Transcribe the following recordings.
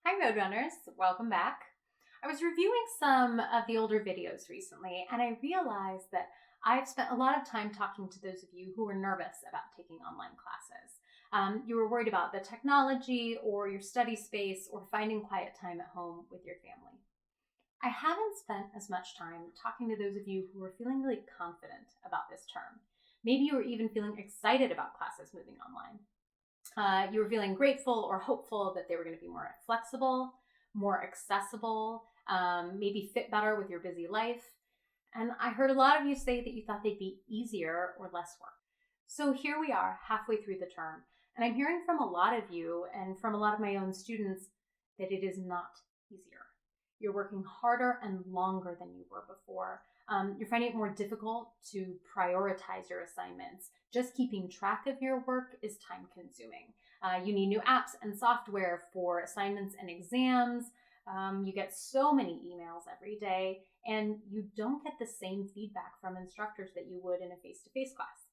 Hi Roadrunners, welcome back. I was reviewing some of the older videos recently and I realized that I've spent a lot of time talking to those of you who were nervous about taking online classes. You were worried about the technology or your study space or finding quiet time at home with your family. I haven't spent as much time talking to those of you who were feeling really confident about this term. Maybe you were even feeling excited about classes moving online. You were feeling grateful or hopeful that they were going to be more flexible, more accessible, maybe fit better with your busy life. And I heard a lot of you say that you thought they'd be easier or less work. So here we are halfway through the term, and I'm hearing from a lot of you and from a lot of my own students that it is not easier. You're working harder and longer than you were before. You're finding it more difficult to prioritize your assignments. Just keeping track of your work is time consuming. You need new apps and software for assignments and exams. You get so many emails every day, and you don't get the same feedback from instructors that you would in a face-to-face class.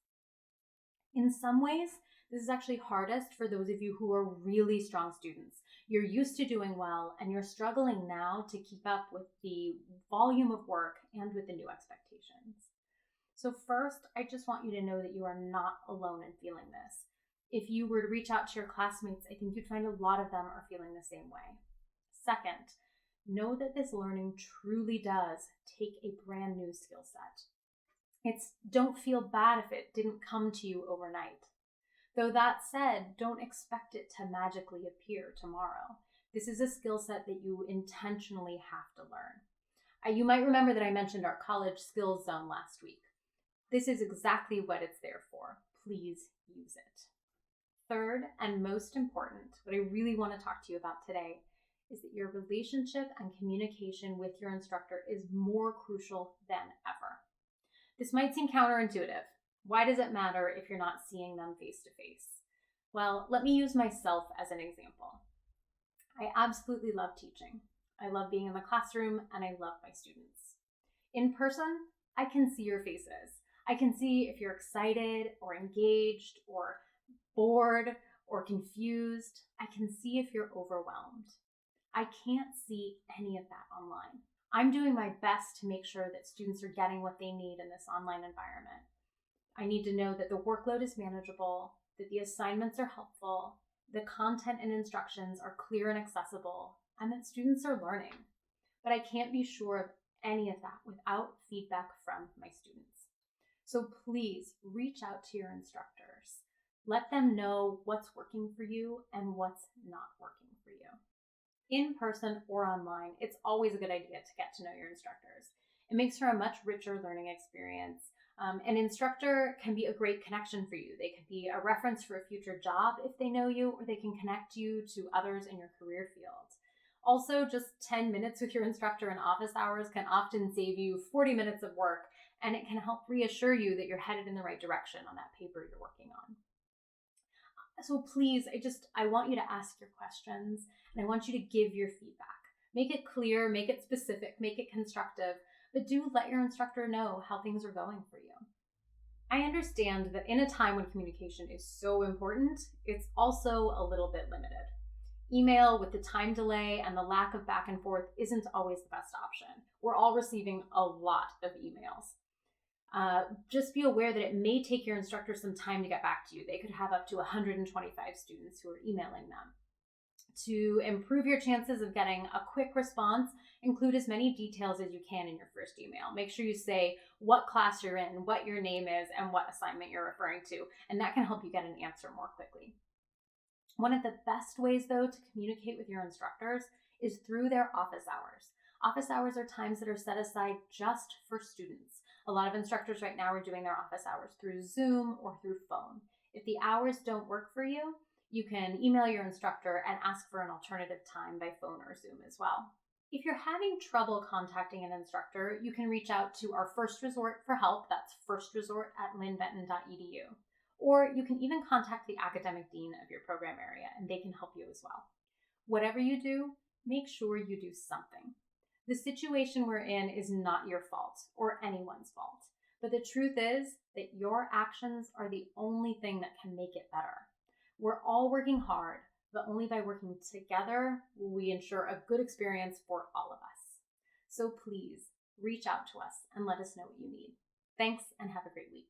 In some ways, this is actually hardest for those of you who are really strong students. You're used to doing well, and you're struggling now to keep up with the volume of work and with the new expectations. So first, I just want you to know that you are not alone in feeling this. If you were to reach out to your classmates, I think you'd find a lot of them are feeling the same way. Second, know that this learning truly does take a brand new skill set. Don't feel bad if it didn't come to you overnight. Though that said, don't expect it to magically appear tomorrow. This is a skill set that you intentionally have to learn. You might remember that I mentioned our college skills zone last week. This is exactly what it's there for. Please use it. Third, and most important, what I really want to talk to you about today is that your relationship and communication with your instructor is more crucial than ever. This might seem counterintuitive. Why does it matter if you're not seeing them face to face? Well, let me use myself as an example. I absolutely love teaching. I love being in the classroom and I love my students. In person, I can see your faces. I can see if you're excited or engaged or bored or confused. I can see if you're overwhelmed. I can't see any of that online. I'm doing my best to make sure that students are getting what they need in this online environment. I need to know that the workload is manageable, that the assignments are helpful, the content and instructions are clear and accessible, and that students are learning. But I can't be sure of any of that without feedback from my students. So please reach out to your instructors. Let them know what's working for you and what's not working for you. In person or online, it's always a good idea to get to know your instructors. It makes for a much richer learning experience. An instructor can be a great connection for you. They could be a reference for a future job if they know you, or they can connect you to others in your career field. Also, just 10 minutes with your instructor in office hours can often save you 40 minutes of work, and it can help reassure you that you're headed in the right direction on that paper you're working on. So please, I want you to ask your questions, and I want you to give your feedback. Make it clear, make it specific, make it constructive, but do let your instructor know how things are going for you. I understand that in a time when communication is so important, it's also a little bit limited. Email with the time delay and the lack of back and forth isn't always the best option. We're all receiving a lot of emails. Just be aware that it may take your instructor some time to get back to you. They could have up to 125 students who are emailing them. To improve your chances of getting a quick response, include as many details as you can in your first email. Make sure you say what class you're in, what your name is, and what assignment you're referring to, and that can help you get an answer more quickly. One of the best ways, though, to communicate with your instructors is through their office hours. Office hours are times that are set aside just for students. A lot of instructors right now are doing their office hours through Zoom or through phone. If the hours don't work for you, you can email your instructor and ask for an alternative time by phone or Zoom as well. If you're having trouble contacting an instructor, you can reach out to our first resort for help. That's firstresort@linn-benton.edu. Or you can even contact the academic dean of your program area and they can help you as well. Whatever you do, make sure you do something. The situation we're in is not your fault or anyone's fault, but the truth is that your actions are the only thing that can make it better. We're all working hard, but only by working together will we ensure a good experience for all of us. So please reach out to us and let us know what you need. Thanks and have a great week.